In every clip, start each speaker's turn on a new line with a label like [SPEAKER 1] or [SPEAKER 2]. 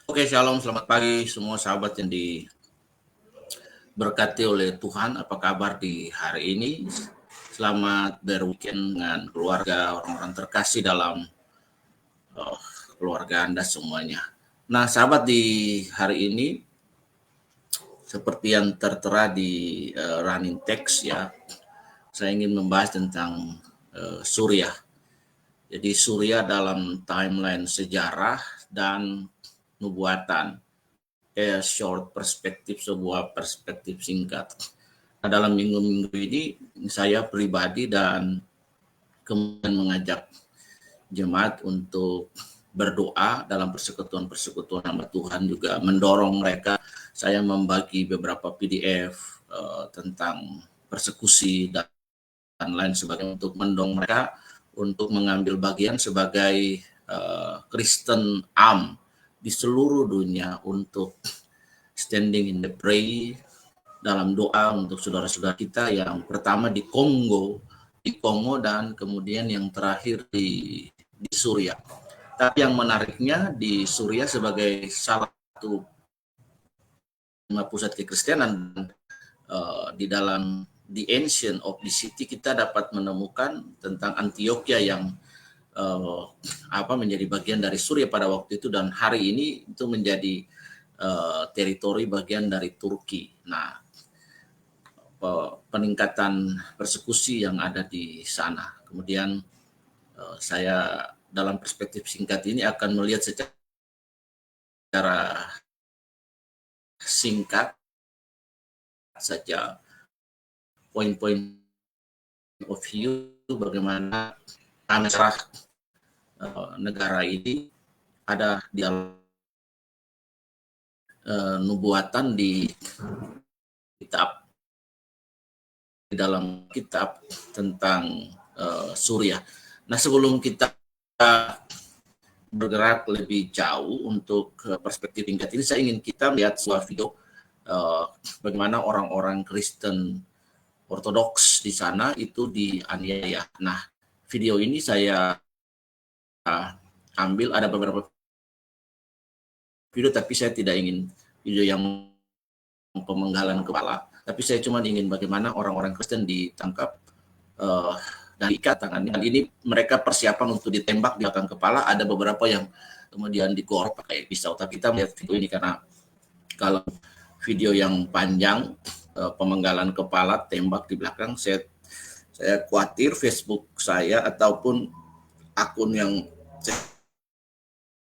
[SPEAKER 1] Oke, shalom, selamat pagi semua sahabat yang diberkati oleh Tuhan. Apa kabar di hari ini? Selamat berweekend dengan keluarga, orang-orang terkasih dalam keluarga Anda semuanya. Nah, sahabat, di hari ini seperti yang tertera di running text ya, saya ingin membahas tentang Surya. Jadi Surya dalam timeline sejarah dan nubuatan. Short perspektif, sebuah perspektif singkat. Nah, dalam minggu-minggu ini saya pribadi dan kemudian mengajak jemaat untuk berdoa dalam persekutuan-persekutuan hamba Tuhan, juga mendorong mereka. Saya membagi beberapa PDF tentang persekusi dan lain sebagainya untuk mendorong mereka untuk mengambil bagian sebagai Kristen di seluruh dunia untuk standing in the pray dalam doa untuk saudara-saudara kita yang pertama di Kongo dan kemudian yang terakhir di Suria. Tapi yang menariknya di Suria sebagai salah satu pusat kekristenan di dalam the ancient of the city kita dapat menemukan tentang Antioquia yang menjadi bagian dari Suria pada waktu itu, dan hari ini itu menjadi teritori bagian dari Turki. Nah, peningkatan persekusi yang ada di sana. Kemudian saya dalam perspektif singkat ini akan melihat secara singkat saja poin-poin of view bagaimana sejarah negara ini ada di nubuatan di dalam kitab tentang Surya. Nah, sebelum kita bergerak lebih jauh untuk perspektif singkat ini, saya ingin kita melihat sebuah video bagaimana orang-orang Kristen Ortodoks di sana itu dianiaya. Nah, video ini saya ambil, ada beberapa video, tapi saya tidak ingin video yang pemenggalan kepala, tapi saya cuma ingin bagaimana orang-orang Kristen ditangkap dan diikat tangannya. Dan ini mereka persiapan untuk ditembak di belakang kepala. Ada beberapa yang kemudian digorok pakai pisau. Tapi kita melihat video ini karena kalau video yang panjang pemenggalan kepala, tembak di belakang, saya khawatir Facebook saya ataupun akun yang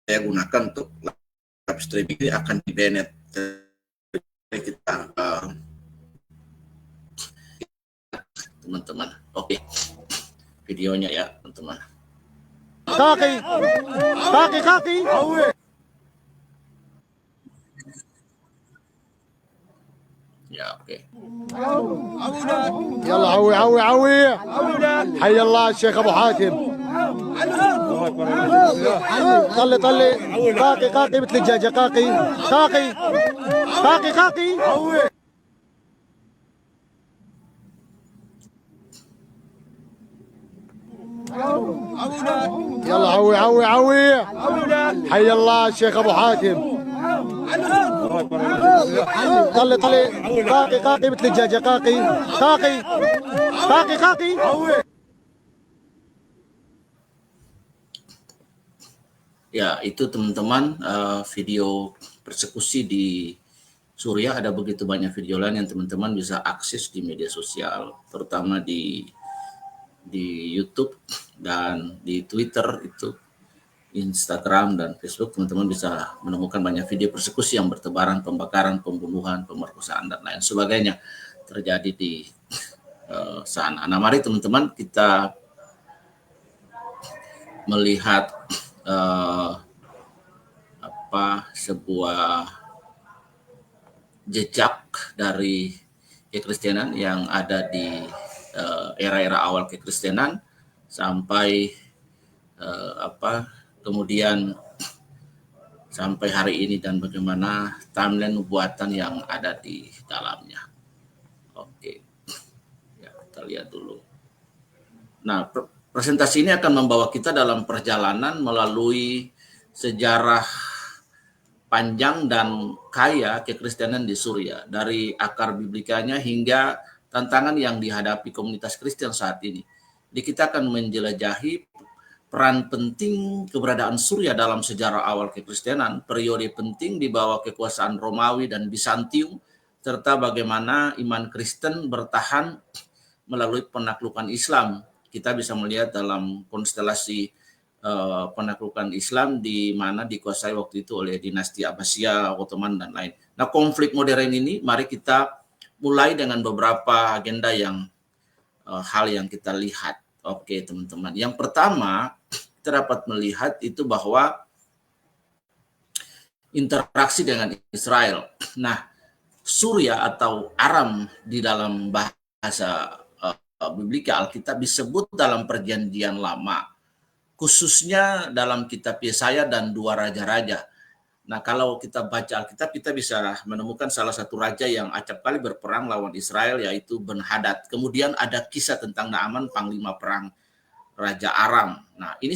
[SPEAKER 1] saya gunakan untuk live streaming ini akan di-banned. Kita teman-teman, oke, videonya ya teman-teman.
[SPEAKER 2] Kaki.
[SPEAKER 1] Ya, oke.
[SPEAKER 2] يلا عوي حي الله الشيخ ابو حاتم. طلي كاكي مثل الدجاجه. كاكي يلا عوي حي الله الشيخ ابو حاتم. طلي كاكي مثل الدجاجه. كاكي
[SPEAKER 1] Ya, itu teman-teman video persekusi di Suriah. Ada begitu banyak video lain yang teman-teman bisa akses di media sosial, terutama di YouTube dan di Twitter, itu Instagram dan Facebook. Teman-teman bisa menemukan banyak video persekusi yang bertebaran, pembakaran, pembunuhan, pemerkosaan dan lain sebagainya terjadi di sana. Nah, mari teman-teman kita melihat sebuah jejak dari kekristenan yang ada di era-era awal kekristenan sampai kemudian sampai hari ini, dan bagaimana timeline nubuatan yang ada di dalamnya. Oke, ya, kita lihat dulu. Nah, presentasi ini akan membawa kita dalam perjalanan melalui sejarah panjang dan kaya kekristenan di Suriah, dari akar biblikanya hingga tantangan yang dihadapi komunitas Kristen saat ini. Jadi kita akan menjelajahi peran penting keberadaan Suriah dalam sejarah awal kekristenan, periode penting di bawah kekuasaan Romawi dan Bizantium, serta bagaimana iman Kristen bertahan melalui penaklukan Islam. Kita bisa melihat dalam konstelasi penaklukan Islam di mana dikuasai waktu itu oleh dinasti Abbasiyah, Ottoman, dan lain. Nah, konflik modern ini, mari kita mulai dengan beberapa agenda yang hal yang kita lihat. Oke, teman-teman. Yang pertama, kita dapat melihat itu bahwa interaksi dengan Israel. Nah, Suriah atau Aram di dalam bahasa Biblika Alkitab disebut dalam Perjanjian Lama, khususnya dalam kitab Yesaya dan dua raja-raja. Nah, kalau kita baca Alkitab, kita bisa menemukan salah satu raja yang acap kali berperang lawan Israel, yaitu Ben-Hadad. Kemudian ada kisah tentang Naaman, panglima perang Raja Aram. Nah, ini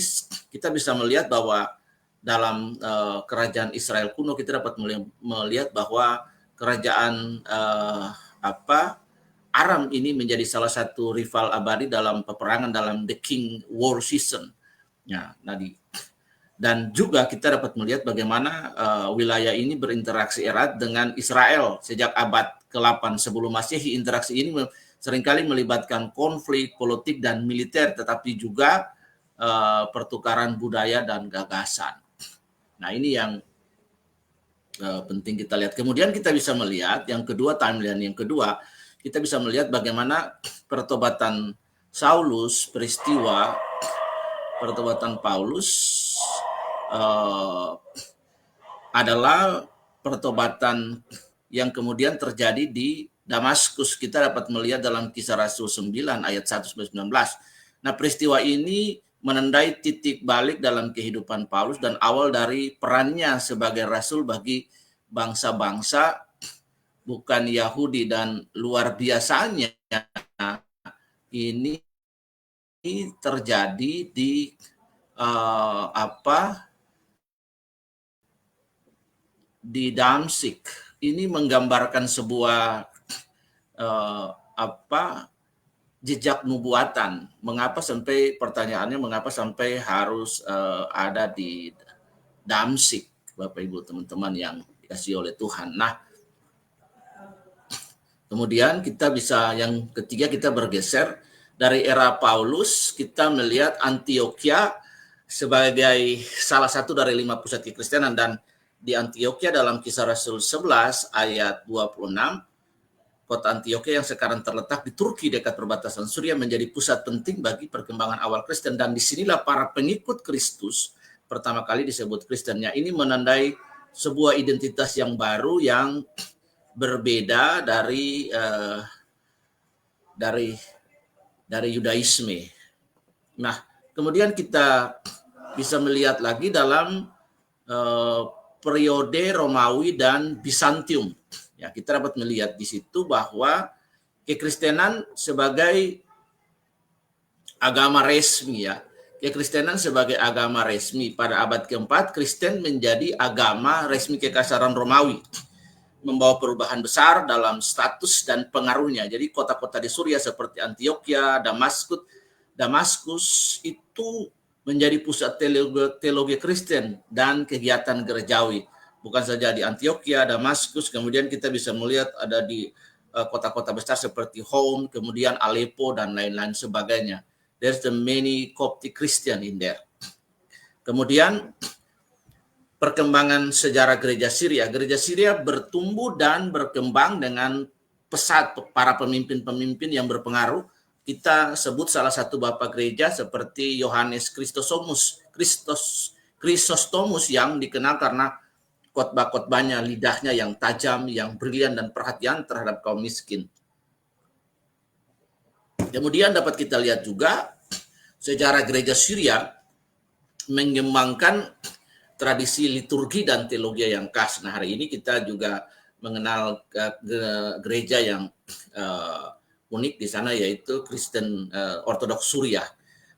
[SPEAKER 1] kita bisa melihat bahwa dalam kerajaan Israel kuno, kita dapat melihat bahwa kerajaan Aram ini menjadi salah satu rival abadi dalam peperangan dalam The King War Season. Ya, dan juga kita dapat melihat bagaimana wilayah ini berinteraksi erat dengan Israel sejak abad ke-8 sebelum Masehi. Interaksi ini seringkali melibatkan konflik politik dan militer, tetapi juga pertukaran budaya dan gagasan. Nah, ini yang penting kita lihat. Kemudian kita bisa melihat yang kedua, timeline yang kedua, kita bisa melihat bagaimana pertobatan Saulus, peristiwa pertobatan Paulus adalah pertobatan yang kemudian terjadi di Damaskus. Kita dapat melihat dalam Kisah Rasul 9 ayat 1-19. Nah, peristiwa ini menandai titik balik dalam kehidupan Paulus dan awal dari perannya sebagai rasul bagi bangsa-bangsa bukan Yahudi. Dan luar biasanya ini terjadi di di Damsyik. Ini menggambarkan sebuah jejak nubuatan. Mengapa sampai harus ada di Damsyik, Bapak Ibu teman-teman yang dikasihi oleh Tuhan. Nah, kemudian kita bisa yang ketiga, kita bergeser dari era Paulus, kita melihat Antioquia sebagai salah satu dari 5 pusat kekristenan. Dan di Antioquia dalam Kisah Rasul 11 ayat 26, kota Antioquia yang sekarang terletak di Turki dekat perbatasan Suriah menjadi pusat penting bagi perkembangan awal Kristen. Dan disinilah para pengikut Kristus pertama kali disebut Kristennya. Ini menandai sebuah identitas yang baru yang berbeda dari Yudaisme. Nah, kemudian kita bisa melihat lagi dalam periode Romawi dan Bizantium. Ya, kita dapat melihat di situ bahwa kekristenan sebagai agama resmi, ya. Kekristenan sebagai agama resmi pada abad ke-4, Kristen menjadi agama resmi Kekaisaran Romawi, membawa perubahan besar dalam status dan pengaruhnya. Jadi kota-kota di Suriah seperti Antioquia, Damaskus itu menjadi pusat teologi Kristen dan kegiatan gerejawi. Bukan saja di Antioquia, Damaskus, kemudian kita bisa melihat ada di kota-kota besar seperti Homs, kemudian Aleppo, dan lain-lain sebagainya. There's the many Coptic Christian in there. Kemudian perkembangan sejarah gereja Syria. Gereja Syria bertumbuh dan berkembang dengan pesat para pemimpin-pemimpin yang berpengaruh. Kita sebut salah satu bapak gereja seperti Yohanes Chrysostomus yang dikenal karena khotbah-khotbahnya, lidahnya yang tajam, yang brilian, dan perhatian terhadap kaum miskin. Kemudian dapat kita lihat juga sejarah gereja Syria mengembangkan tradisi liturgi dan teologi yang khas. Nah, hari ini kita juga mengenal gereja yang unik di sana, yaitu Kristen Ortodoks Suriah.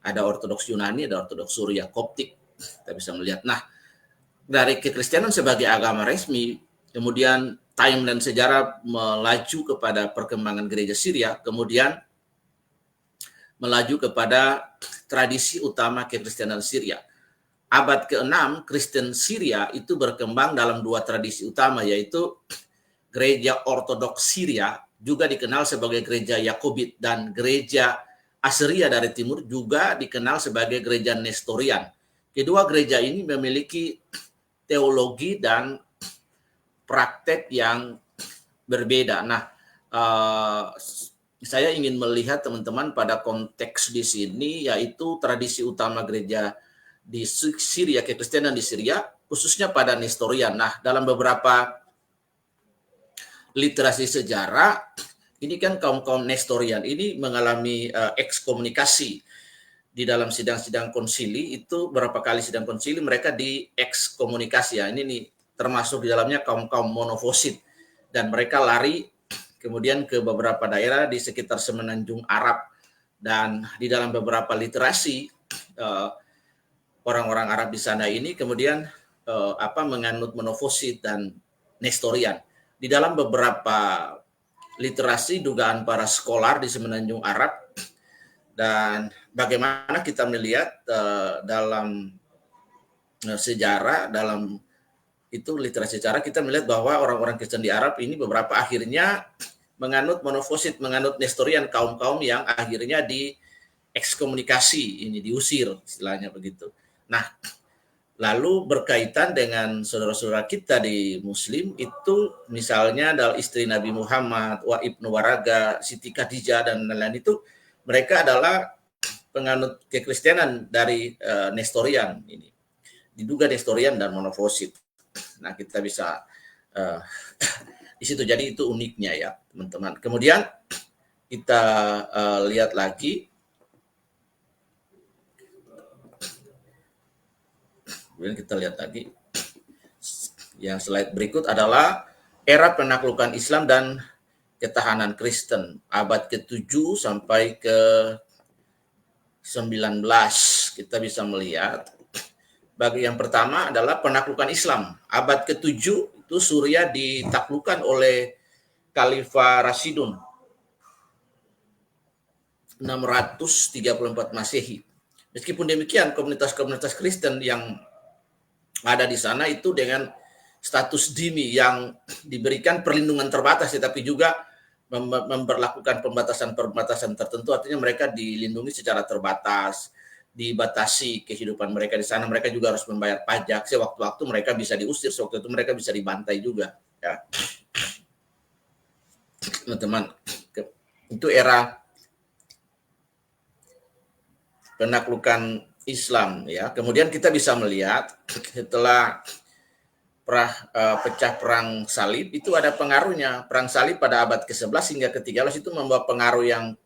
[SPEAKER 1] Ada Ortodoks Yunani, ada Ortodoks Suriah, Koptik. Kita bisa melihat. Nah, dari kekristenan sebagai agama resmi, kemudian timeline sejarah melaju kepada perkembangan gereja Syria, kemudian melaju kepada tradisi utama kekristenan Syria. Abad ke-6, Kristen Syria itu berkembang dalam dua tradisi utama, yaitu gereja Ortodoks Syria, juga dikenal sebagai gereja Yakobit, dan gereja Assyria dari timur juga dikenal sebagai gereja Nestorian. Kedua gereja ini memiliki teologi dan praktek yang berbeda. Nah, saya ingin melihat teman-teman pada konteks di sini, yaitu tradisi utama gereja di Syria, kekristenan di Syria, khususnya pada Nestorian. Nah, dalam beberapa literasi sejarah, ini kan kaum-kaum Nestorian ini mengalami ekskomunikasi di dalam sidang-sidang konsili. Itu berapa kali sidang konsili mereka di ekskomunikasi ya. Ini nih termasuk di dalamnya kaum-kaum monofosit, dan mereka lari kemudian ke beberapa daerah di sekitar semenanjung Arab, dan di dalam beberapa literasi orang-orang Arab di sana ini kemudian menganut monofosit dan Nestorian. Di dalam beberapa literasi dugaan para skolar di semenanjung Arab, dan bagaimana kita melihat dalam sejarah, dalam itu literasi sejarah, kita melihat bahwa orang-orang Kristen di Arab ini beberapa akhirnya menganut monofosit, menganut Nestorian, kaum-kaum yang akhirnya di ekskomunikasi, ini diusir istilahnya begitu. Nah, lalu berkaitan dengan saudara-saudara kita di Muslim itu, misalnya adalah istri Nabi Muhammad, Wa Ibnu Waraga, Siti Khadijah, dan lain-lain itu, mereka adalah penganut kekristenan dari Nestorian ini. Diduga Nestorian dan monofosit. Nah, kita bisa di situ. Jadi itu uniknya ya, teman-teman. Kemudian kita lihat lagi. Kemudian kita lihat lagi. Yang slide berikut adalah era penaklukan Islam dan ketahanan Kristen abad ke-7 sampai ke-19. Kita bisa melihat bagi yang pertama adalah penaklukan Islam. Abad ke-7 itu Suriah ditaklukkan oleh Khalifah Rashidun 634 Masehi. Meskipun demikian, komunitas-komunitas Kristen yang ada di sana itu dengan status dhimmi yang diberikan perlindungan terbatas, tetapi juga memberlakukan pembatasan-pembatasan tertentu, artinya mereka dilindungi secara terbatas, dibatasi kehidupan mereka di sana. Mereka juga harus membayar pajak. Sewaktu-waktu mereka bisa diusir, sewaktu itu mereka bisa dibantai juga. Ya. Teman-teman, itu era penaklukan Islam ya. Kemudian kita bisa melihat setelah pecah perang salib itu ada pengaruhnya. Perang salib pada abad ke-11 hingga ke-13 itu membawa pengaruh yang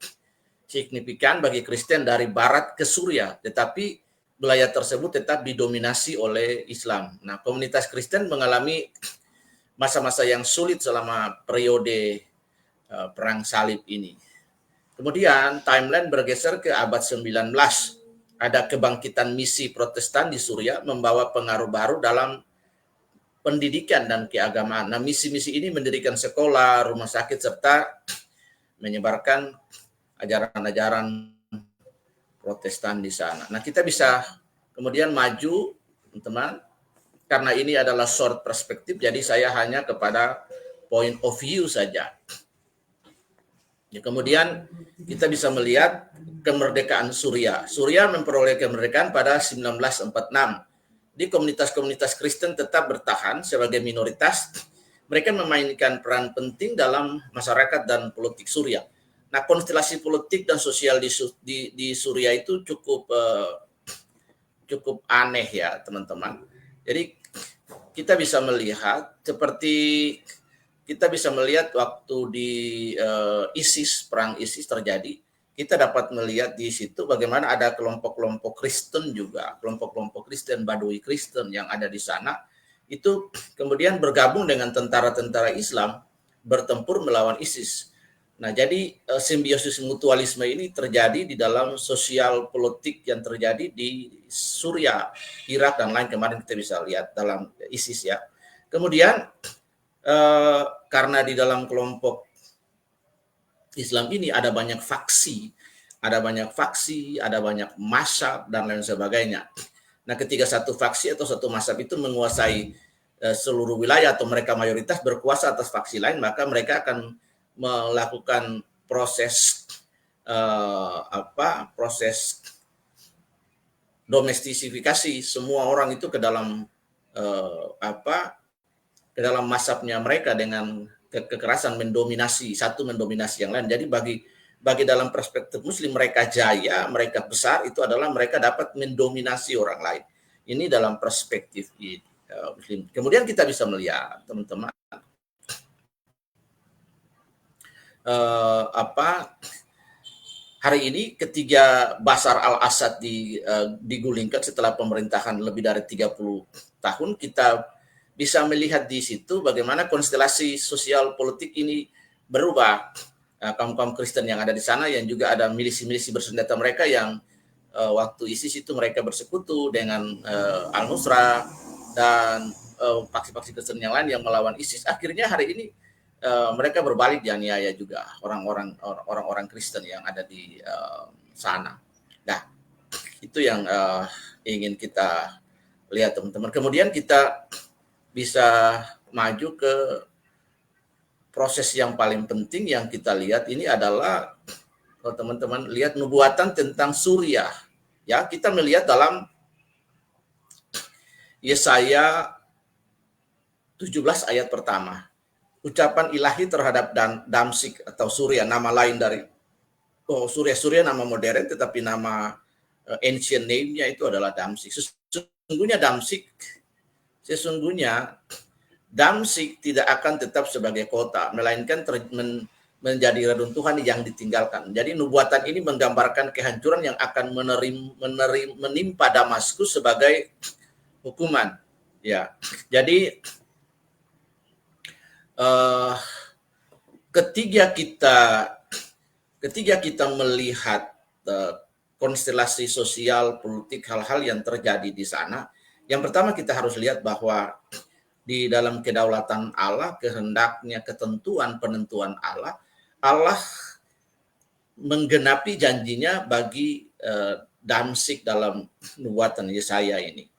[SPEAKER 1] signifikan bagi Kristen dari barat ke Suriah, tetapi wilayah tersebut tetap didominasi oleh Islam. Nah, komunitas Kristen mengalami masa-masa yang sulit selama periode perang salib ini. Kemudian timeline bergeser ke abad 19. Ada kebangkitan misi Protestan di Suriah membawa pengaruh baru dalam pendidikan dan keagamaan. Nah, misi-misi ini mendirikan sekolah, rumah sakit, serta menyebarkan ajaran-ajaran Protestan di sana. Nah, kita bisa kemudian maju, teman-teman, karena ini adalah short perspektif, jadi saya hanya kepada point of view saja. Ya, kemudian kita bisa melihat kemerdekaan Suriah. Suriah memperoleh kemerdekaan pada 1946. Di komunitas-komunitas Kristen tetap bertahan sebagai minoritas. Mereka memainkan peran penting dalam masyarakat dan politik Suriah. Nah, konstelasi politik dan sosial di Suriah itu cukup aneh ya, teman-teman. Jadi kita bisa melihat seperti kita bisa melihat waktu di ISIS, perang ISIS terjadi, kita dapat melihat di situ bagaimana ada kelompok-kelompok Kristen juga, kelompok-kelompok Kristen, Badui Kristen yang ada di sana, itu kemudian bergabung dengan tentara-tentara Islam bertempur melawan ISIS. Nah, jadi simbiosis mutualisme ini terjadi di dalam sosial politik yang terjadi di Suriah, Irak, dan lain. Kemarin kita bisa lihat dalam ISIS ya. Kemudian karena di dalam kelompok Islam ini ada banyak faksi, ada banyak mazhab dan lain sebagainya. Nah, ketika satu faksi atau satu mazhab itu menguasai seluruh wilayah atau mereka mayoritas berkuasa atas faksi lain, maka mereka akan melakukan proses proses domestisifikasi semua orang itu ke dalam ke dalam mazhabnya mereka dengan kekerasan, mendominasi yang lain. Jadi bagi dalam perspektif Muslim, mereka jaya, mereka besar itu adalah mereka dapat mendominasi orang lain. Ini dalam perspektif Muslim. Kemudian kita bisa melihat teman-teman hari ini ketika Bashar al-Assad digulingkan setelah pemerintahan lebih dari 30 tahun, kita bisa melihat di situ bagaimana konstelasi sosial politik ini berubah. Kaum-kaum Kristen yang ada di sana, yang juga ada milisi-milisi bersenjata mereka yang waktu ISIS itu mereka bersekutu dengan Al-Nusra dan faksi-faksi Kristen yang lain yang melawan ISIS. Akhirnya hari ini mereka berbalik dianiaya juga orang-orang Kristen yang ada di sana. Nah, itu yang ingin kita lihat teman-teman. Kemudian kita bisa maju ke proses yang paling penting yang kita lihat ini adalah, kalau teman-teman lihat nubuatan tentang Suriah. Ya, kita melihat dalam Yesaya 17 ayat pertama. Ucapan ilahi terhadap Damsyik atau Suriah, nama lain dari Suriah nama modern, tetapi nama ancient name-nya itu adalah Damsyik. Sesungguhnya Damsyik tidak akan tetap sebagai kota, melainkan menjadi reruntuhan yang ditinggalkan. Jadi nubuatan ini menggambarkan kehancuran yang akan menimpa Damaskus sebagai hukuman. Ya, jadi ketika kita melihat konstelasi sosial politik, hal-hal yang terjadi di sana, yang pertama kita harus lihat bahwa di dalam kedaulatan Allah, kehendaknya, ketentuan, penentuan Allah menggenapi janjinya bagi Damsyik dalam nubuatan Yesaya ini.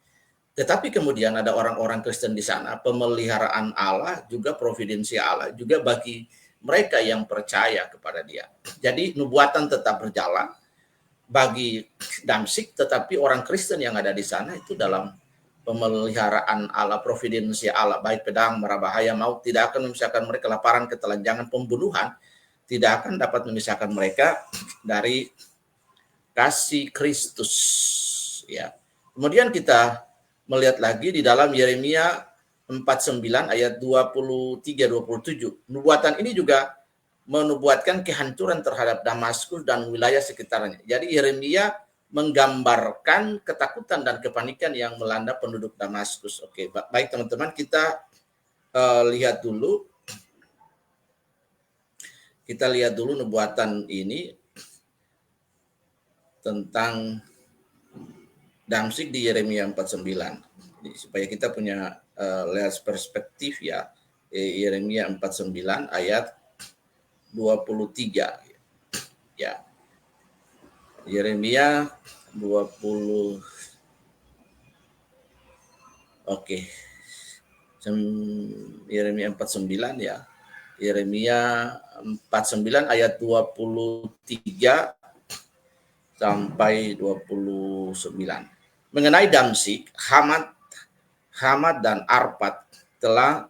[SPEAKER 1] Tetapi kemudian ada orang-orang Kristen di sana, pemeliharaan Allah, juga providensi Allah, juga bagi mereka yang percaya kepada Dia. Jadi nubuatan tetap berjalan bagi Damsyik, tetapi orang Kristen yang ada di sana itu dalam pemeliharaan Allah, providensi Allah, baik pedang, mara bahaya, maut tidak akan memisahkan mereka, kelaparan, ketelanjangan, pembunuhan tidak akan dapat memisahkan mereka dari kasih Kristus. Ya. Kemudian kita melihat lagi di dalam Yeremia 49 ayat 23-27. Nubuatan ini juga menubuatkan kehancuran terhadap Damaskus dan wilayah sekitarnya. Jadi Yeremia menggambarkan ketakutan dan kepanikan yang melanda penduduk Damaskus. Oke, baik teman-teman, kita lihat dulu. Kita lihat dulu nubuatan ini tentang Damsyik di Yeremia 49. Supaya kita punya lihat perspektif ya. Yeremia 49 ayat 23. Ya. Yeremia 20. Oke. Yeremia 49 ya. Yeremia 49 ayat 23 sampai 29. Mengenai Damsyik, Hamat dan Arpad telah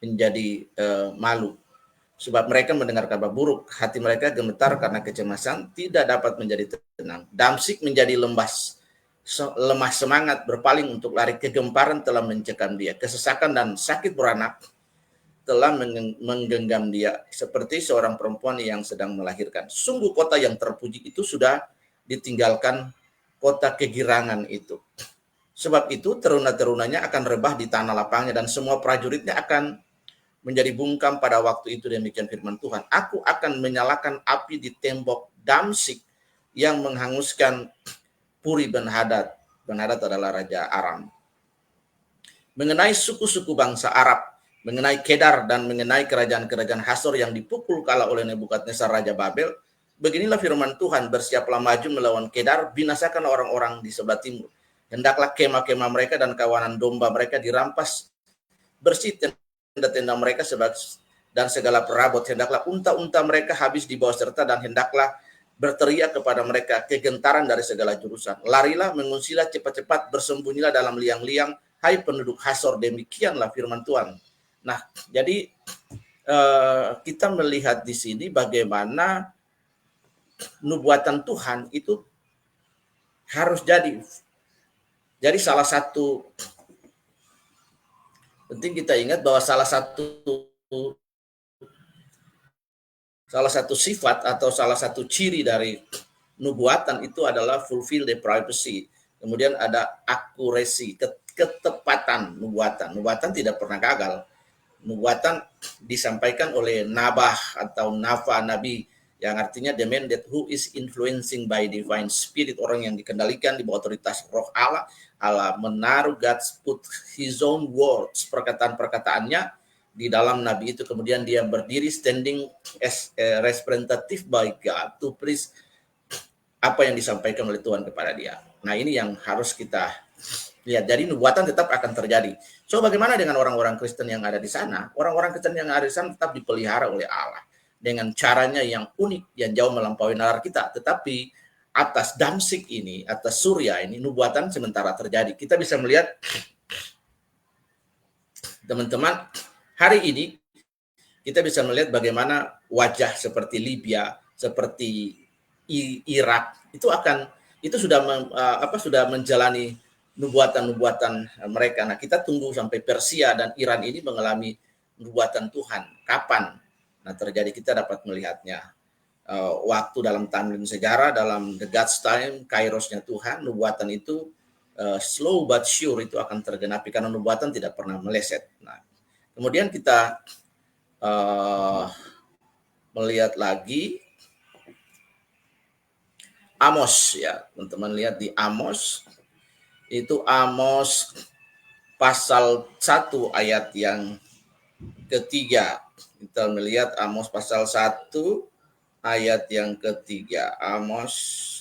[SPEAKER 1] menjadi malu, sebab mereka mendengar kabar buruk, hati mereka gemetar karena kecemasan, tidak dapat menjadi tenang. Damsyik menjadi lemah semangat, berpaling untuk lari, kegemparan telah mencekam dia, kesesakan dan sakit beranak telah menggenggam dia, seperti seorang perempuan yang sedang melahirkan. Sungguh kota yang terpuji itu sudah ditinggalkan, kota kegirangan itu. Sebab itu teruna-terunanya akan rebah di tanah lapangnya dan semua prajuritnya akan menjadi bungkam pada waktu itu, demikian firman Tuhan. Aku akan menyalakan api di tembok Damsyik yang menghanguskan Puri Ben-Hadad. Ben-Hadad adalah Raja Aram. Mengenai suku-suku bangsa Arab, mengenai Kedar dan mengenai kerajaan-kerajaan Hasor yang dipukul kalah oleh Nebukadnezar Raja Babel, beginilah firman Tuhan, bersiaplah maju melawan Kedar, binasakan orang-orang di sebelah timur. Hendaklah kemah-kemah mereka dan kawanan domba mereka dirampas, bersih tenda-tenda mereka dan segala perabot. Hendaklah unta-unta mereka habis dibawa serta, dan hendaklah berteriak kepada mereka kegentaran dari segala jurusan. Larilah, mengungsilah cepat-cepat, bersembunyilah dalam liang-liang, hai penduduk Hasor, demikianlah firman Tuhan. Nah, jadi kita melihat di sini bagaimana nubuatan Tuhan itu harus jadi. Jadi salah satu penting kita ingat bahwa salah satu sifat atau salah satu ciri dari nubuatan itu adalah fulfill the prophecy. Kemudian ada akurasi, ketepatan nubuatan. Nubuatan tidak pernah gagal. Nubuatan disampaikan oleh nabah atau nafa, nabi, yang artinya the man that who is influencing by divine spirit, orang yang dikendalikan di bawah otoritas roh Allah. Allah menaruh God's put his own words, perkataan-perkataannya di dalam nabi itu. Kemudian dia berdiri standing as a representative by God to preach apa yang disampaikan oleh Tuhan kepada dia. Nah, ini yang harus kita lihat. Jadi nubuatan tetap akan terjadi. So, bagaimana dengan orang-orang Kristen yang ada di sana? Orang-orang Kristen yang ada di sana tetap dipelihara oleh Allah dengan caranya yang unik, yang jauh melampaui nalar kita. Tetapi atas Damsyik ini, atas Surya ini, nubuatan sementara terjadi. Kita bisa melihat, teman-teman, hari ini kita bisa melihat bagaimana wajah seperti Libya, seperti Irak itu sudah menjalani nubuatan-nubuatan mereka. Nah, kita tunggu sampai Persia dan Iran ini mengalami nubuatan Tuhan. Kapan? Nah, terjadi, kita dapat melihatnya. Waktu dalam timeline sejarah, dalam the God's time, kairosnya Tuhan, nubuatan itu slow but sure itu akan tergenapi karena nubuatan tidak pernah meleset. Nah, kemudian kita melihat lagi Amos, ya teman-teman, lihat di Amos, itu Amos pasal 1 ayat yang ketiga. Kita melihat Amos pasal 1 ayat yang ketiga. Amos,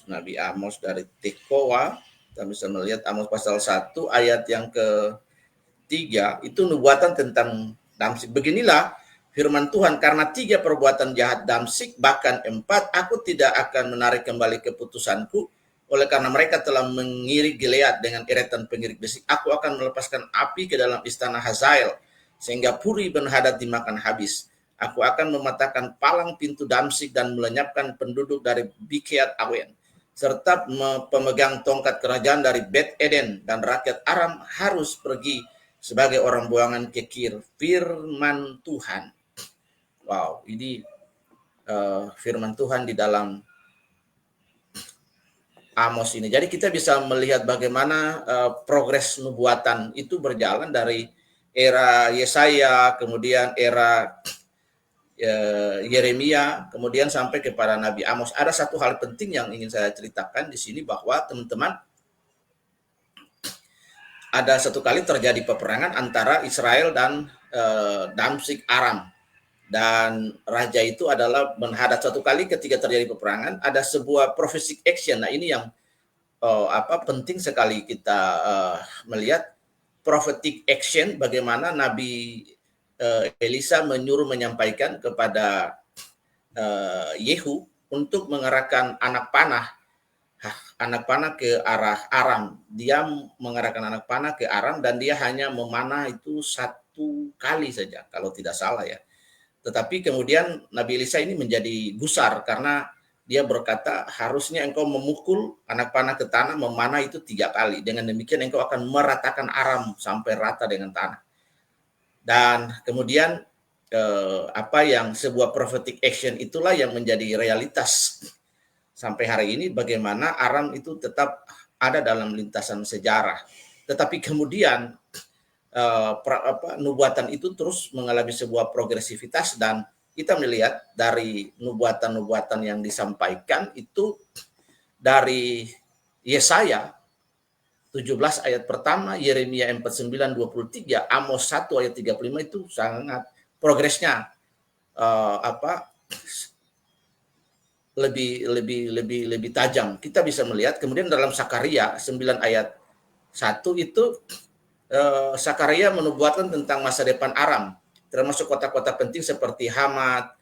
[SPEAKER 1] Nabi Amos dari Tekoa. Kita bisa melihat Amos pasal 1 ayat yang ketiga. Itu nubuatan tentang Damsyik. Beginilah firman Tuhan, karena 3 perbuatan jahat Damsyik, bahkan 4, aku tidak akan menarik kembali keputusanku. Oleh karena mereka telah mengirik Gilead dengan eretan pengirik besi, aku akan melepaskan api ke dalam istana Hazael, sehingga Puri Ben-Hadad dimakan habis. Aku akan mematahkan palang pintu Damsyik dan melenyapkan penduduk dari Bikeat Awen, serta pemegang tongkat kerajaan dari Bet Eden, dan rakyat Aram harus pergi sebagai orang buangan ke Kir. Firman Tuhan. Wow, ini firman Tuhan di dalam Amos ini. Jadi kita bisa melihat bagaimana progres nubuatan itu berjalan dari era Yesaya, kemudian era Yeremia, kemudian sampai kepada Nabi Amos. Ada satu hal penting yang ingin saya ceritakan di sini, bahwa teman-teman, ada satu kali terjadi peperangan antara Israel dan Damsyik Aram. Dan raja itu adalah Ben-Hadad. Satu kali ketika terjadi peperangan, ada sebuah prophetic action. Nah, ini yang penting sekali kita melihat prophetic action, bagaimana Nabi Elisa menyuruh menyampaikan kepada Yehu untuk mengerahkan anak panah ke arah Aram. Dia mengerahkan anak panah ke Aram, dan dia hanya memanah itu 1 kali saja, kalau tidak salah ya. Tetapi kemudian Nabi Elisa ini menjadi gusar, karena dia berkata, harusnya engkau memukul anak panah ke tanah, memanah itu 3 kali. Dengan demikian engkau akan meratakan Aram sampai rata dengan tanah. Dan kemudian sebuah prophetic action itulah yang menjadi realitas sampai hari ini, bagaimana Aram itu tetap ada dalam lintasan sejarah. Tetapi kemudian nubuatan itu terus mengalami sebuah progresivitas, dan kita melihat dari nubuatan-nubuatan yang disampaikan itu dari Yesaya 17 ayat pertama, Yeremia 49:23, Amos 1 ayat 35 itu sangat progresnya lebih tajam. Kita bisa melihat kemudian dalam Sakaria 9 ayat 1 itu Sakaria menubuatkan tentang masa depan Aram, termasuk kota-kota penting seperti Hamat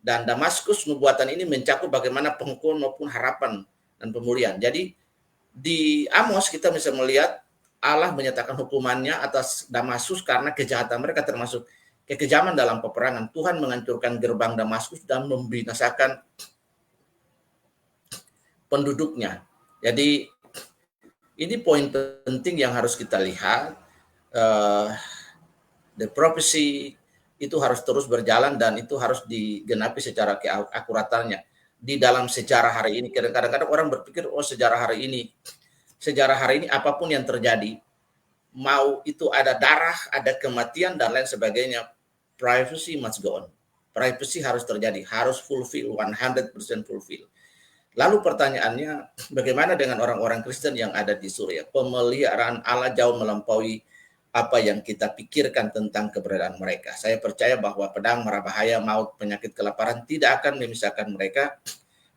[SPEAKER 1] dan Damaskus. Nubuatan ini mencakup bagaimana pengukuhan maupun harapan dan pemulihan. Jadi di Amos kita bisa melihat Allah menyatakan hukumannya atas Damaskus karena kejahatan mereka, termasuk kekejaman dalam peperangan. Tuhan menghancurkan gerbang Damaskus dan membinasakan penduduknya. Jadi ini poin penting yang harus kita lihat. The prophecy itu harus terus berjalan dan itu harus digenapi secara keakuratannya. Di dalam sejarah hari ini, kadang-kadang orang berpikir, oh sejarah hari ini apapun yang terjadi, mau itu ada darah, ada kematian dan lain sebagainya, privacy must go on. Privacy harus terjadi, harus fulfill, 100% fulfill. Lalu pertanyaannya, bagaimana dengan orang-orang Kristen yang ada di Suriah? Pemeliharaan Allah jauh melampaui apa yang kita pikirkan tentang keberadaan mereka. Saya percaya bahwa pedang, mara bahaya, maut, penyakit, kelaparan tidak akan memisahkan mereka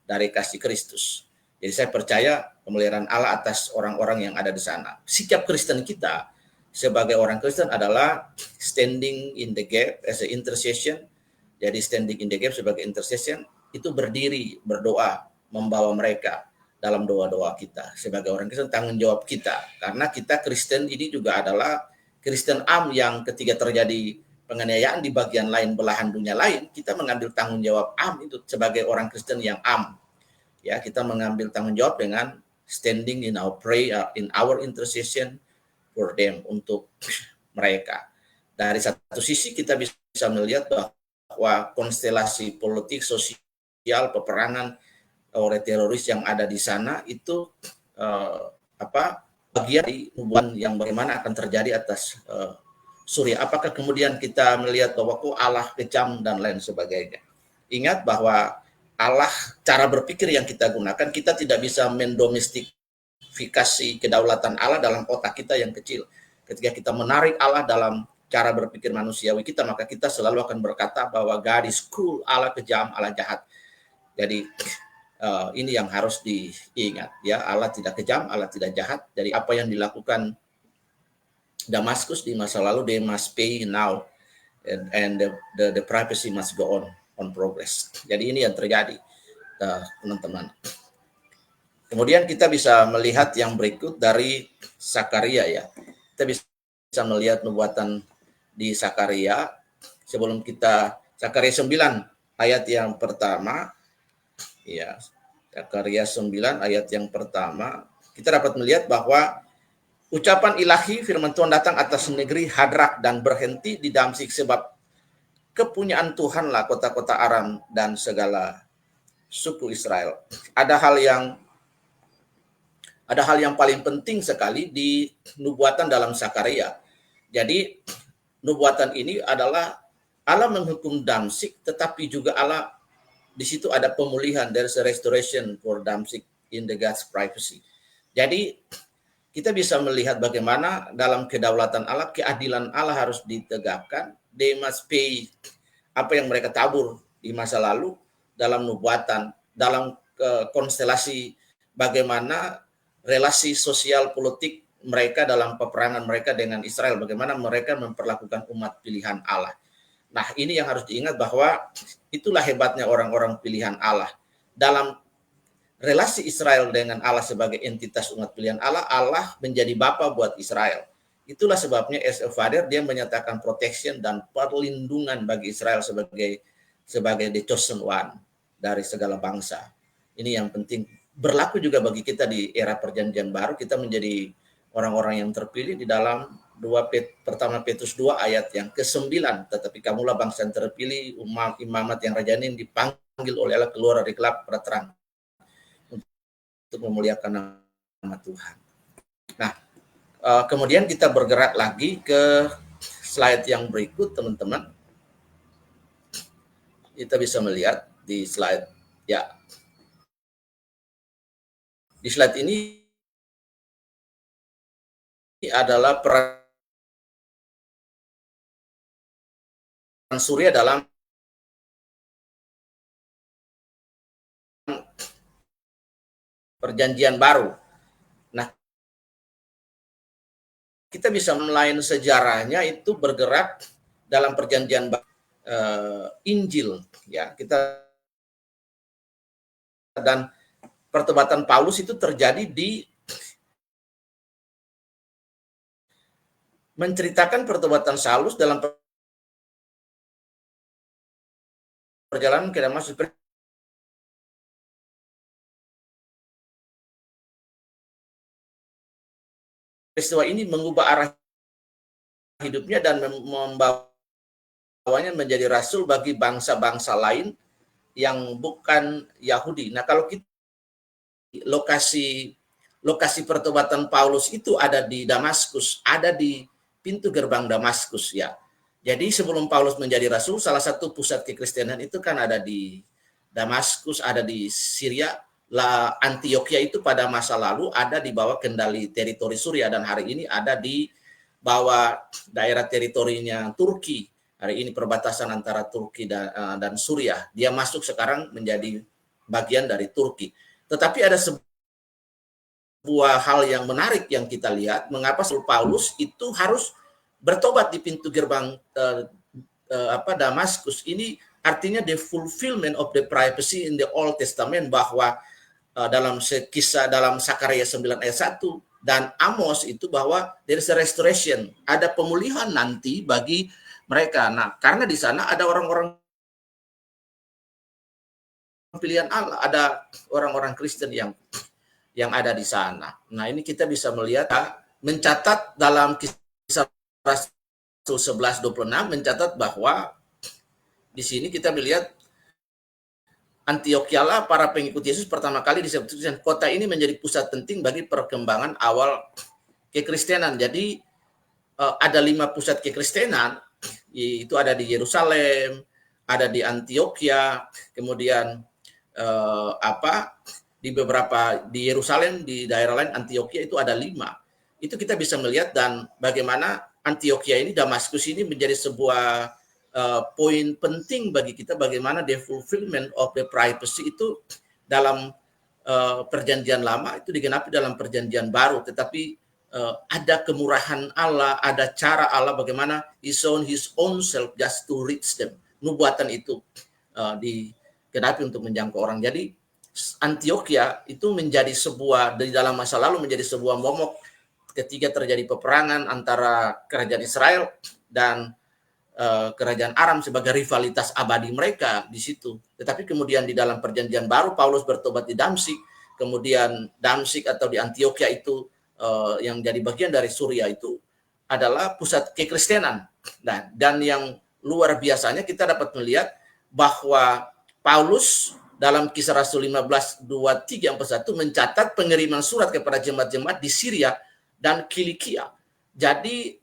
[SPEAKER 1] dari kasih Kristus. Jadi saya percaya pemeliharaan Allah atas orang-orang yang ada di sana. Sikap Kristen kita sebagai orang Kristen adalah standing in the gap as an intercession. Jadi standing in the gap sebagai intercession itu berdiri, berdoa, membawa mereka dalam doa-doa kita. Sebagai orang Kristen tanggung jawab kita. Karena kita Kristen ini juga adalah Kristen am yang ketika terjadi penganiayaan di bagian lain belahan dunia lain, kita mengambil tanggung jawab am itu sebagai orang Kristen yang am. Ya, kita mengambil tanggung jawab dengan standing in our prayer, in our intercession for them, untuk mereka. Dari satu sisi kita bisa melihat bahwa konstelasi politik, sosial, peperangan oleh teroris yang ada di sana itu bagian dari nubuatan yang bagaimana akan terjadi atas Suriah. Apakah kemudian kita melihat bahwa Allah kejam dan lain sebagainya? Ingat bahwa Allah, cara berpikir yang kita gunakan, kita tidak bisa mendomestifikasi kedaulatan Allah dalam otak kita yang kecil. Ketika kita menarik Allah dalam cara berpikir manusiawi kita, maka kita selalu akan berkata bahwa God is cruel, Allah kejam, Allah jahat. Jadi ini yang harus diingat, ya. Allah tidak kejam, Allah tidak jahat. Jadi apa yang dilakukan Damaskus di masa lalu, they must pay now, and the privacy must go on progress. Jadi ini yang terjadi, teman-teman. Kemudian kita bisa melihat yang berikut dari Sakaria, ya. Kita bisa melihat nubuatan di Sakaria. Sebelum kita Sakaria 9 ayat yang pertama, ya, Sakaria 9 ayat yang pertama, kita dapat melihat bahwa ucapan ilahi firman Tuhan datang atas negeri Hadrak dan berhenti di Damsik, sebab kepunyaan Tuhanlah kota-kota Aram dan segala suku Israel. Ada hal yang paling penting sekali di nubuatan dalam Sakaria. Jadi nubuatan ini adalah Allah menghukum Damsik, tetapi juga Allah di situ ada pemulihan, there's a restoration for Damsik in the God's privacy. Jadi kita bisa melihat bagaimana dalam kedaulatan Allah, keadilan Allah harus ditegakkan. They must pay apa yang mereka tabur di masa lalu dalam nubuatan, dalam konstelasi bagaimana relasi sosial politik mereka dalam peperangan mereka dengan Israel, bagaimana mereka memperlakukan umat pilihan Allah. Nah, ini yang harus diingat bahwa itulah hebatnya orang-orang pilihan Allah. Dalam relasi Israel dengan Allah sebagai entitas umat pilihan Allah, Allah menjadi bapa buat Israel. Itulah sebabnya as a father dia menyatakan protection dan perlindungan bagi Israel sebagai the chosen one dari segala bangsa. Ini yang penting. Berlaku juga bagi kita di era perjanjian baru, kita menjadi orang-orang yang terpilih di dalam pertama Petrus 2 ayat yang ke-9, tetapi kamulah bangsa yang terpilih, umat imamat yang rajanin, dipanggil oleh Allah keluar dari gelap pada terang untuk memuliakan nama Tuhan. Nah, Kemudian kita bergerak lagi ke slide yang berikut, teman-teman. Kita bisa melihat di slide ya. Di slide ini adalah peran Surya dalam perjanjian baru. Nah, kita bisa melayan sejarahnya itu bergerak dalam perjanjian Injil, ya. Kita dan pertobatan Paulus itu terjadi di menceritakan pertobatan Saulus dalam perjalanan ke Damaskus. Peristiwa ini mengubah arah hidupnya dan membawanya menjadi rasul bagi bangsa-bangsa lain yang bukan Yahudi. Nah, kalau kita lokasi pertobatan Paulus itu ada di Damaskus, ada di pintu gerbang Damaskus, ya. Jadi sebelum Paulus menjadi rasul, salah satu pusat kekristenan itu kan ada di Damaskus, ada di Syria. Antioquia itu pada masa lalu ada di bawah kendali teritori Suriah, dan hari ini ada di bawah daerah teritorinya Turki. Hari ini perbatasan antara Turki dan Suriah. Dia masuk sekarang menjadi bagian dari Turki. Tetapi ada sebuah hal yang menarik yang kita lihat, mengapa Paulus itu harus bertobat di pintu gerbang Damaskus. Ini artinya the fulfillment of the prophecy in the Old Testament, bahwa dalam kisah dalam Sakarya 9 ayat 1 dan Amos itu bahwa there is a restoration, ada pemulihan nanti bagi mereka. Nah, karena di sana ada orang-orang pilihan Allah, ada orang-orang Kristen yang ada di sana. Nah, ini kita bisa melihat, mencatat dalam kisah Rasul 11:26 mencatat bahwa di sini kita melihat Antioquia lah para pengikut Yesus pertama kali disebutkan. Kota ini menjadi pusat penting bagi perkembangan awal kekristenan. Jadi ada 5 pusat kekristenan, itu ada di Yerusalem, ada di Antioquia, kemudian di Yerusalem, di daerah lain Antioquia itu ada 5. Itu kita bisa melihat, dan bagaimana Antioquia ini, Damaskus ini menjadi sebuah poin penting bagi kita, bagaimana the fulfillment of the prophecy itu dalam perjanjian lama itu digenapi dalam perjanjian baru. Tetapi ada kemurahan Allah, ada cara Allah bagaimana He shown His own self just to reach them. Nubuatan itu digenapi untuk menjangkau orang. Jadi Antioquia itu menjadi sebuah, di dalam masa lalu menjadi sebuah momok ketika terjadi peperangan antara kerajaan Israel dan kerajaan Aram sebagai rivalitas abadi mereka di situ. Tetapi kemudian di dalam perjanjian baru Paulus bertobat di Damsyik, kemudian Damsyik atau di Antioquia itu yang jadi bagian dari Suriah itu adalah pusat kekristenan. Nah, dan yang luar biasanya kita dapat melihat bahwa Paulus dalam Kisah Rasul 15:23-41 mencatat pengiriman surat kepada jemaat-jemaat di Syria dan Kilikia. Jadi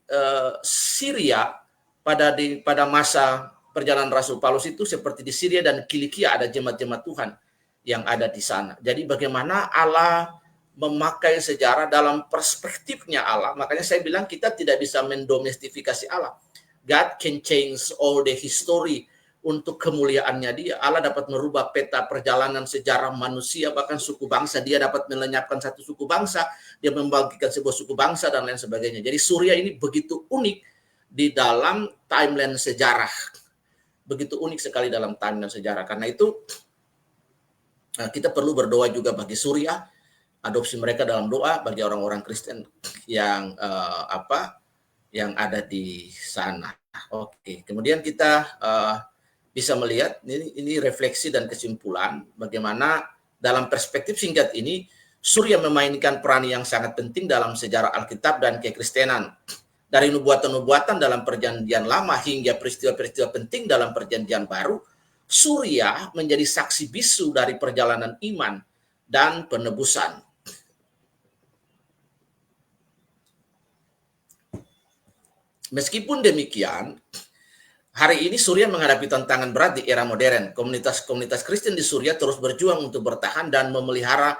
[SPEAKER 1] Syria pada masa perjalanan Rasul Paulus itu seperti di Syria dan Kilikia ada jemaat-jemaat Tuhan yang ada di sana. Jadi bagaimana Allah memakai sejarah dalam perspektifnya Allah. Makanya saya bilang kita tidak bisa mendomestifikasi Allah. God can change all the history untuk kemuliaannya Dia. Allah dapat merubah peta perjalanan sejarah manusia, bahkan suku bangsa. Dia dapat melenyapkan satu suku bangsa, Dia membagikan sebuah suku bangsa dan lain sebagainya. Jadi Suriah ini begitu unik di dalam timeline sejarah. Begitu unik sekali dalam timeline sejarah. Karena itu kita perlu berdoa juga bagi Suriah, adopsi mereka dalam doa bagi orang-orang Kristen yang yang ada di sana. Oke, kemudian kita bisa melihat ini refleksi dan kesimpulan bagaimana dalam perspektif singkat ini Suriah memainkan peran yang sangat penting dalam sejarah Alkitab dan kekristenan. Dari nubuatan-nubuatan dalam perjanjian lama hingga peristiwa-peristiwa penting dalam perjanjian baru, Suriah menjadi saksi bisu dari perjalanan iman dan penebusan. Meskipun demikian, hari ini Suriah menghadapi tantangan berat di era modern. Komunitas Kristen di Suriah terus berjuang untuk bertahan dan memelihara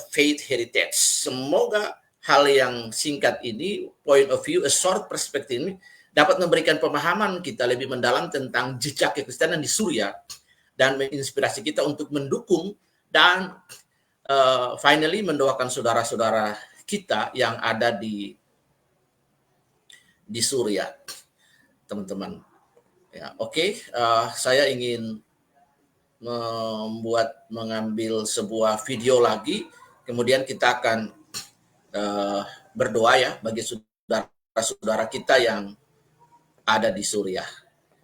[SPEAKER 1] faith heritage. Semoga hal yang singkat ini, point of view, a short perspective ini, dapat memberikan pemahaman kita lebih mendalam tentang jejak kekristenan di Suriah dan menginspirasi kita untuk mendukung dan finally mendoakan saudara-saudara kita yang ada di Suriah, teman-teman. Ya, oke. Saya ingin mengambil sebuah video lagi, kemudian kita akan berdoa ya bagi saudara-saudara kita yang ada di Suriah.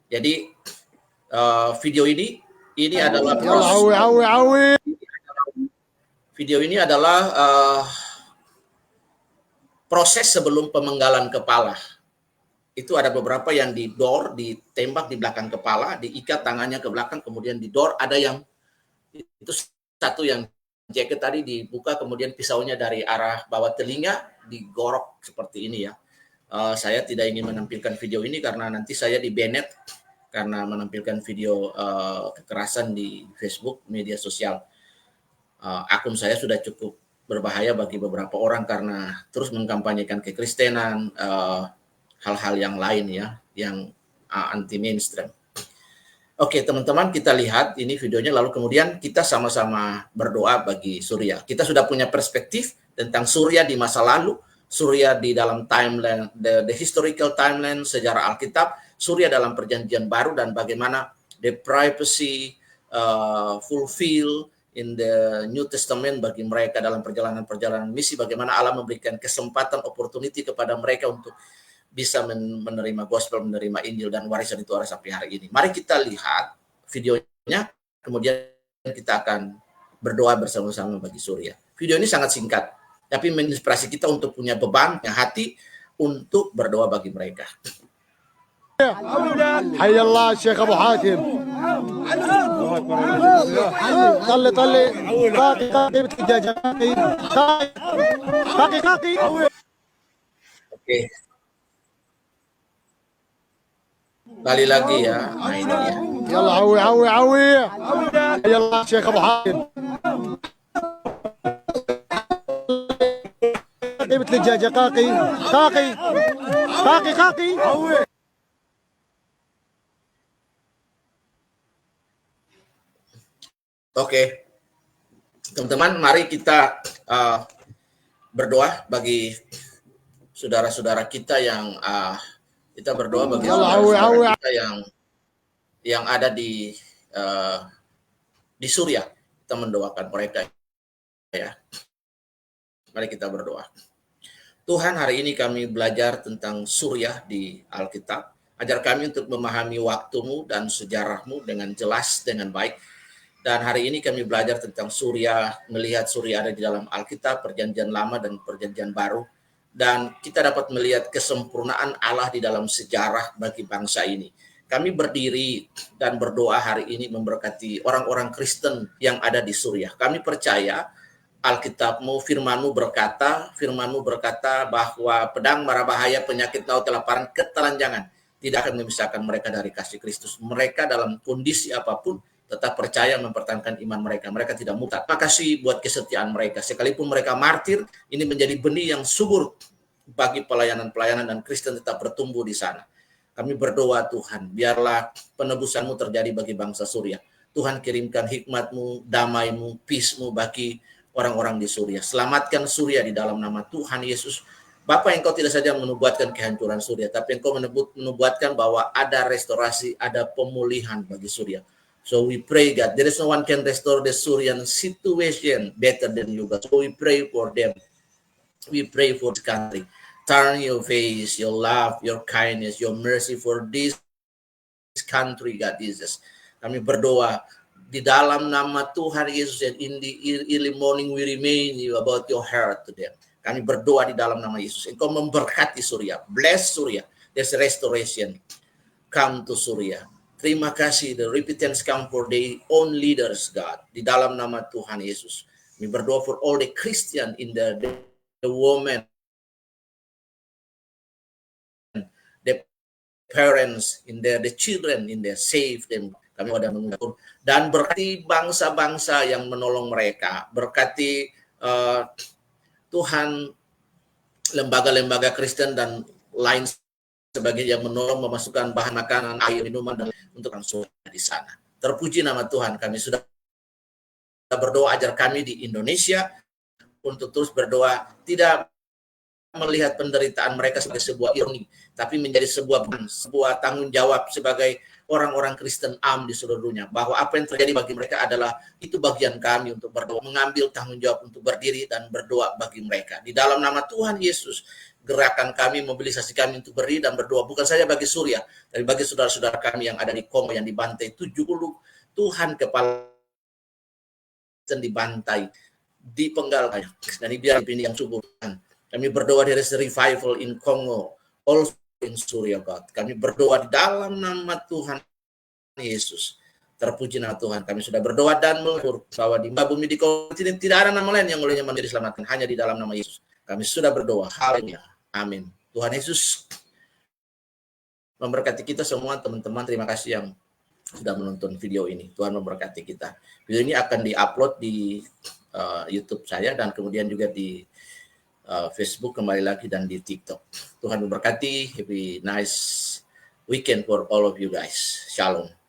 [SPEAKER 1] Jadi video ini adalah proses sebelum pemenggalan kepala. Itu ada beberapa yang ditembak di belakang kepala, diikat tangannya ke belakang, kemudian didor. Ada yang itu satu yang jaket tadi dibuka, kemudian pisaunya dari arah bawah telinga digorok seperti ini ya. Saya tidak ingin menampilkan video ini karena nanti saya di-banned karena menampilkan video kekerasan di Facebook, media sosial. Akun saya sudah cukup berbahaya bagi beberapa orang karena terus mengkampanyekan kekristenan, hal-hal yang lain ya, yang anti mainstream. Oke, teman-teman, kita lihat ini videonya, lalu kemudian kita sama-sama berdoa bagi Suriah. Kita sudah punya perspektif tentang Suriah di masa lalu, Suriah di dalam timeline, the historical timeline sejarah Alkitab, Suriah dalam perjanjian baru, dan bagaimana the privacy fulfill in the New Testament bagi mereka dalam perjalanan-perjalanan misi, bagaimana Allah memberikan kesempatan, opportunity kepada mereka untuk bisa menerima gospel, menerima Injil dan warisan itu ada sampai hari ini. Mari kita lihat videonya, kemudian kita akan berdoa bersama-sama bagi Suriah. Video ini sangat singkat, tapi menginspirasi kita untuk punya beban, punya hati untuk berdoa bagi mereka.
[SPEAKER 2] حي الله الشيخ ابو حاتم طلي قاقي بتجاجة قاقي
[SPEAKER 1] Oke. Kali lagi ya. Nah, ini ya.
[SPEAKER 2] يلا عوي حي الله الشيخ ابو حاتم قاقي بتجاجة قاقي
[SPEAKER 1] Oke, teman-teman, mari kita berdoa bagi saudara-saudara kita yang kita berdoa bagi saudara-saudara kita yang ada di Suriah. Kita mendoakan mereka ya. Mari kita berdoa. Tuhan, hari ini kami belajar tentang Suriah di Alkitab. Ajar kami untuk memahami waktu-Mu dan sejarah-Mu dengan jelas, dengan baik. Dan hari ini kami belajar tentang Suriah, melihat Suriah ada di dalam Alkitab, perjanjian lama dan perjanjian baru. Dan kita dapat melihat kesempurnaan Allah di dalam sejarah bagi bangsa ini. Kami berdiri dan berdoa hari ini memberkati orang-orang Kristen yang ada di Suriah. Kami percaya Alkitab-Mu, firman-Mu berkata bahwa pedang, mara bahaya, penyakit laut, kelaparan, ketelanjangan tidak akan memisahkan mereka dari kasih Kristus. Mereka dalam kondisi apapun tetap percaya mempertahankan iman mereka. Mereka tidak murtad. Makasih buat kesetiaan mereka. Sekalipun mereka martir, ini menjadi benih yang subur bagi pelayanan-pelayanan dan Kristen tetap bertumbuh di sana. Kami berdoa Tuhan, biarlah penebusan-Mu terjadi bagi bangsa Suriah. Tuhan kirimkan hikmat-Mu, damai-Mu, peace-Mu bagi orang-orang di Suriah. Selamatkan Suriah di dalam nama Tuhan Yesus. Bapa, Engkau tidak saja menubuatkan kehancuran Suriah, tapi Engkau menubuatkan bahwa ada restorasi, ada pemulihan bagi Suriah. So we pray, God, there is no one can restore the Syrian situation better than you, God. So we pray for them. We pray for this country. Turn your face, your love, your kindness, your mercy for this country, God Jesus. Kami berdoa di dalam nama Tuhan Yesus, and in the early morning we remain you about your heart to them. Kami berdoa di dalam nama Yesus. Engkau memberkati Suriah. Bless Suriah. There's restoration. Come to Suriah. Terima kasih, the repentance come for their own leaders, God. Di dalam nama Tuhan Yesus. Kami berdoa for all the Christian in the women, parents in there, the children in there, save them. Kami sudah mengucapkan dan berkati bangsa-bangsa yang menolong mereka, berkati Tuhan lembaga-lembaga Kristen dan lain sebagainya yang menolong memasukkan bahan makanan, air, minuman dan untuk langsung di sana. Terpuji nama Tuhan. Kami sudah berdoa ajar kami di Indonesia untuk terus berdoa, tidak melihat penderitaan mereka sebagai sebuah ironi, tapi menjadi sebuah tanggung jawab sebagai orang-orang Kristen di seluruh dunia, bahwa apa yang terjadi bagi mereka adalah itu bagian kami untuk berdoa, mengambil tanggung jawab untuk berdiri dan berdoa bagi mereka. Di dalam nama Tuhan Yesus, gerakan kami, mobilisasi kami untuk berdiri dan berdoa, bukan saja bagi Suriah, tapi bagi saudara-saudara kami yang ada di Kongo yang dibantai 70 Tuhan kepala dan dibantai, dipenggal dan biar ini yang subur. Kami berdoa there is a revival in Congo, also in Syria, God. Kami berdoa di dalam nama Tuhan Yesus. Terpuji nama Tuhan. Kami sudah berdoa dan mengukur bahwa di bumi di kontinen tidak ada nama lain yang olehnya menjadi diselamatkan, hanya di dalam nama Yesus. Kami sudah berdoa. Haleluya. Amin. Tuhan Yesus memberkati kita semua, teman-teman. Terima kasih yang sudah menonton video ini. Tuhan memberkati kita. Video ini akan diupload di YouTube saya dan kemudian juga di Facebook kembali lagi dan di TikTok. Tuhan memberkati. Have a nice weekend for all of you guys. Shalom.